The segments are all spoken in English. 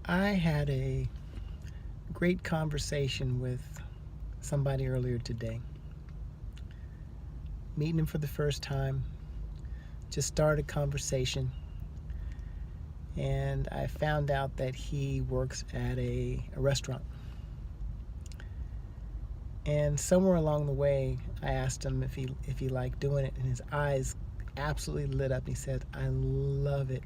I had a great conversation with somebody earlier today. Meeting him for the first time, just started a conversation, and I found out that he works at a restaurant. And somewhere along the way, I asked him if he liked doing it, and his eyes absolutely lit up. He said, "I love it.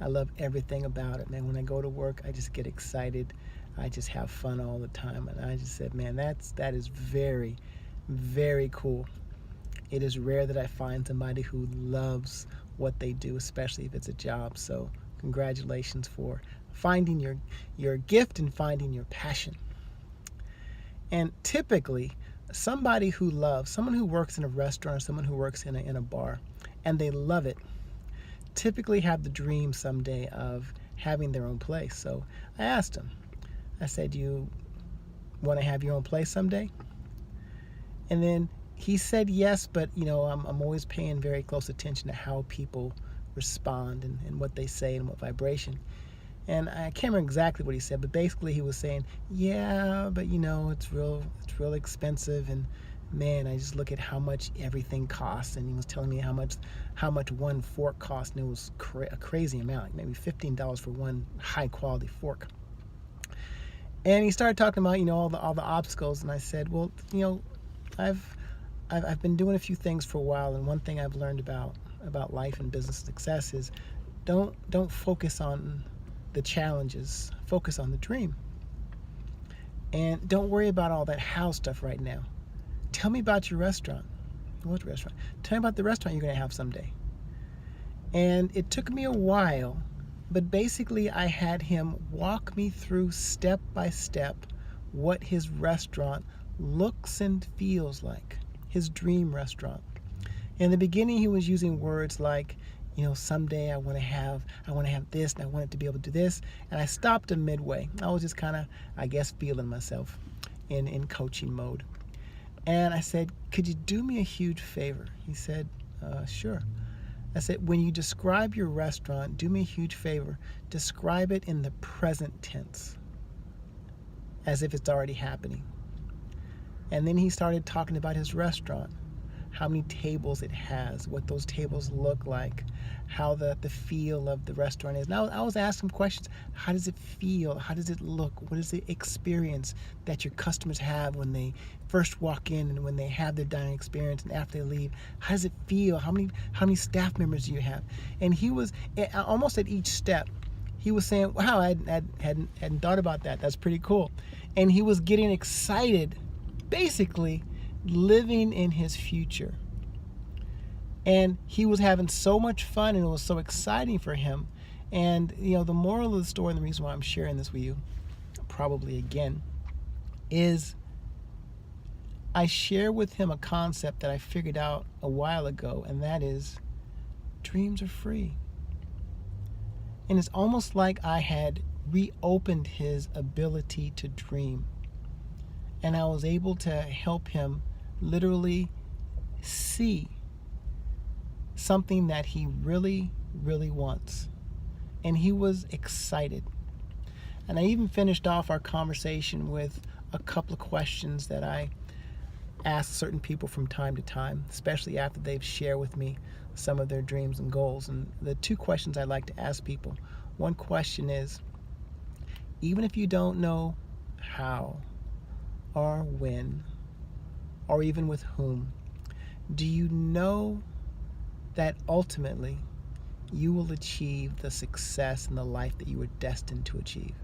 I love everything about it, man. When I go to work, I just get excited. I just have fun all the time." And I just said, "Man, that is very, very cool." It is rare that I find somebody who loves what they do, especially if it's a job. So congratulations for finding your gift and finding your passion. And typically, someone who works in a restaurant, someone who works in a bar, and they love it, typically have the dream someday of having their own place. So I asked him, I said, "Do you want to have your own place someday?" And then he said yes, but I'm always paying very close attention to how people respond and what they say and what vibration. And I can't remember exactly what he said, but basically he was saying, "Yeah, but it's real expensive, and man, I just look at how much everything costs." And he was telling me how much one fork cost, and it was a crazy amount, like maybe $15 for one high quality fork. And he started talking about all the obstacles, and I said, "Well, I've I've been doing a few things for a while, and one thing I've learned about life and business success is don't focus on the challenges, focus on the dream. And don't worry about all that how stuff right now. Tell me about your restaurant." "What restaurant?" "Tell me about the restaurant you're going to have someday." And it took me a while, but basically I had him walk me through step by step what his restaurant looks and feels like, his dream restaurant. In the beginning, he was using words like, "Someday I want to have this, and I want it to be able to do this." And I stopped him midway. I was just kind of, I guess, feeling myself in coaching mode. And I said, "Could you do me a huge favor?" He said, "Sure." I said, "When you describe your restaurant, do me a huge favor. Describe it in the present tense, as if it's already happening." And then he started talking about his restaurant, how many tables it has, what those tables look like, how the feel of the restaurant is. Now I was asking him questions. How does it feel? How does it look? What is the experience that your customers have when they first walk in and when they have their dining experience and after they leave? How does it feel? How many staff members do you have? And he was almost at each step, he was saying, "Wow, I hadn't thought about that. That's pretty cool." And he was getting excited, basically living in his future. And he was having so much fun, and it was so exciting for him. And the moral of the story, and the reason why I'm sharing this with you probably again, is I share with him a concept that I figured out a while ago, and that is dreams are free. And it's almost like I had reopened his ability to dream, and I was able to help him literally see something that he really, really wants. And he was excited. And I even finished off our conversation with a couple of questions that I ask certain people from time to time, especially after they've shared with me some of their dreams and goals. And the two questions I like to ask people, one question is, even if you don't know how or when or even with whom, do you know that ultimately you will achieve the success and the life that you were destined to achieve?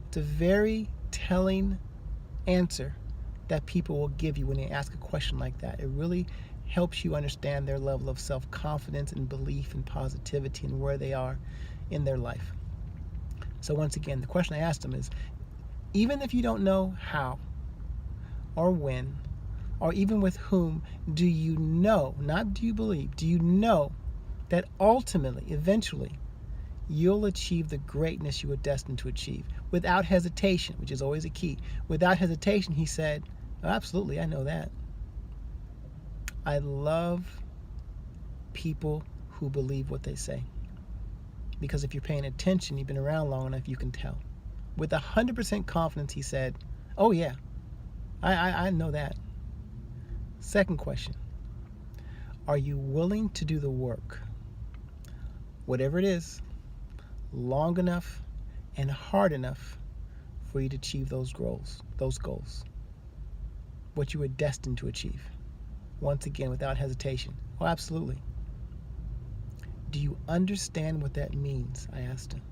It's a very telling answer that people will give you when they ask a question like that. It really helps you understand their level of self-confidence and belief and positivity and where they are in their life. So once again, the question I asked them is, even if you don't know how or when or even with whom, do you know, not do you believe, do you know that ultimately, eventually, you'll achieve the greatness you were destined to achieve without hesitation, which is always a key. Without hesitation, he said, "Oh, absolutely, I know that." I love people who believe what they say, because if you're paying attention, you've been around long enough, you can tell. With 100% confidence, he said, oh yeah, I know that. Second question, are you willing to do the work, whatever it is, long enough and hard enough for you to achieve those goals, what you were destined to achieve? Once again, without hesitation. Oh, absolutely. Do you understand what that means? I asked him.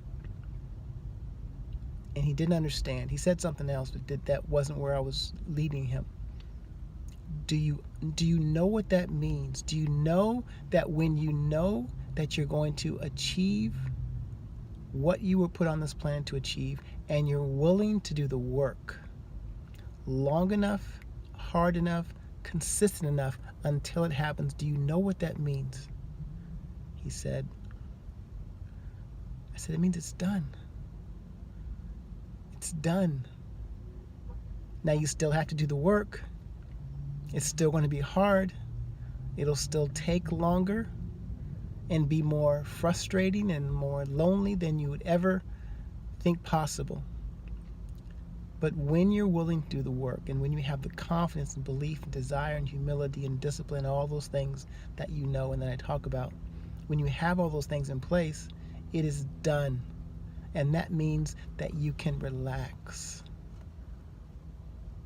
And he didn't understand. He said something else, but that wasn't where I was leading him. Do you know what that means? Do you know that when you know that you're going to achieve what you were put on this planet to achieve, and you're willing to do the work long enough, hard enough, consistent enough until it happens, do you know what that means? He said, I said, it means it's done. It's done. Now you still have to do the work. It's still going to be hard. It'll still take longer and be more frustrating and more lonely than you would ever think possible. But when you're willing to do the work, and when you have the confidence and belief and desire and humility and discipline, all those things that you know and that I talk about, when you have all those things in place, it is done. And that means that you can relax.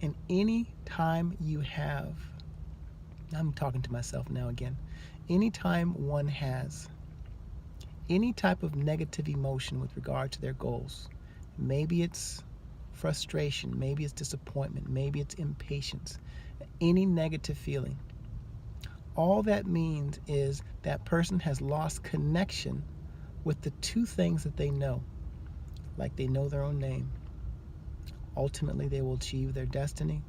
And any time you have, I'm talking to myself now again, anytime one has any type of negative emotion with regard to their goals, maybe it's frustration, maybe it's disappointment, maybe it's impatience, any negative feeling, all that means is that person has lost connection with the two things that they know. Like they know their own name. Ultimately, they will achieve their destiny,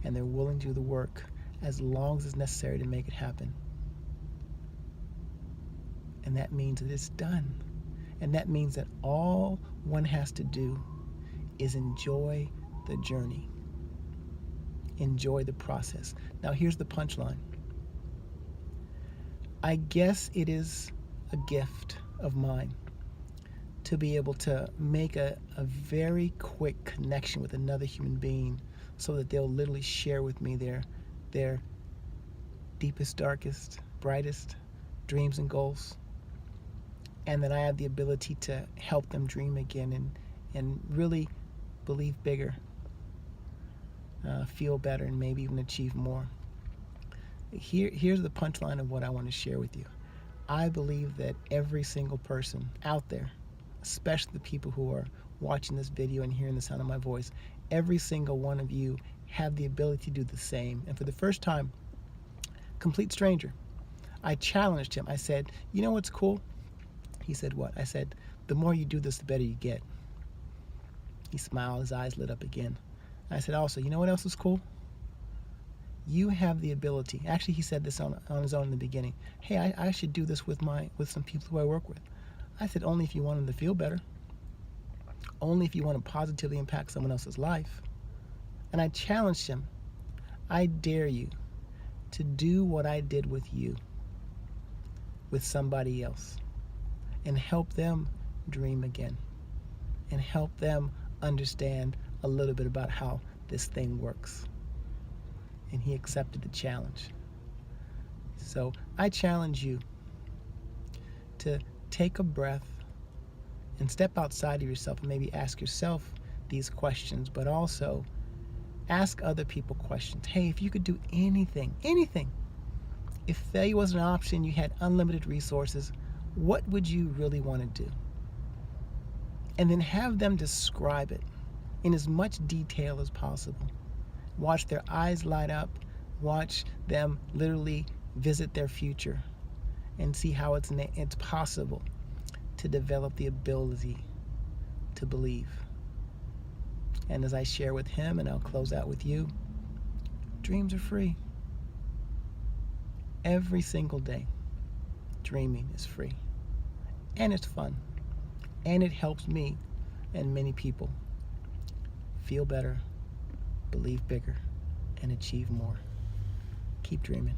and they're willing to do the work as long as it's necessary to make it happen. And that means that it's done. And that means that all one has to do is enjoy the journey. Enjoy the process. Now, here's the punchline. I guess it is a gift of mine to be able to make a very quick connection with another human being so that they'll literally share with me their deepest, darkest, brightest dreams and goals. And that I have the ability to help them dream again and really believe bigger, feel better, and maybe even achieve more. Here's the punchline of what I want to share with you. I believe that every single person out there, especially the people who are watching this video and hearing the sound of my voice, every single one of you have the ability to do the same. And for the first time, complete stranger, I challenged him. I said, you know what's cool? He said, what? I said, the more you do this, the better you get. He smiled, his eyes lit up again. I said, also, you know what else is cool? You have the ability. Actually, he said this on his own in the beginning. Hey, I should do this with some people who I work with. I said, only if you want them to feel better. Only if you want to positively impact someone else's life. And I challenged him. I dare you to do what I did with you, with somebody else, and help them dream again, and help them understand a little bit about how this thing works. And he accepted the challenge. So I challenge you to take a breath and step outside of yourself and maybe ask yourself these questions, but also ask other people questions. Hey, if you could do anything, if failure was an option, you had unlimited resources, what would you really want to do? And then have them describe it in as much detail as possible. Watch their eyes light up. Watch them literally visit their future and see how it's possible to develop the ability to believe. And as I share with him, and I'll close out with you, dreams are free. Every single day, dreaming is free. And it's fun. And it helps me and many people feel better, believe bigger, and achieve more. Keep dreaming.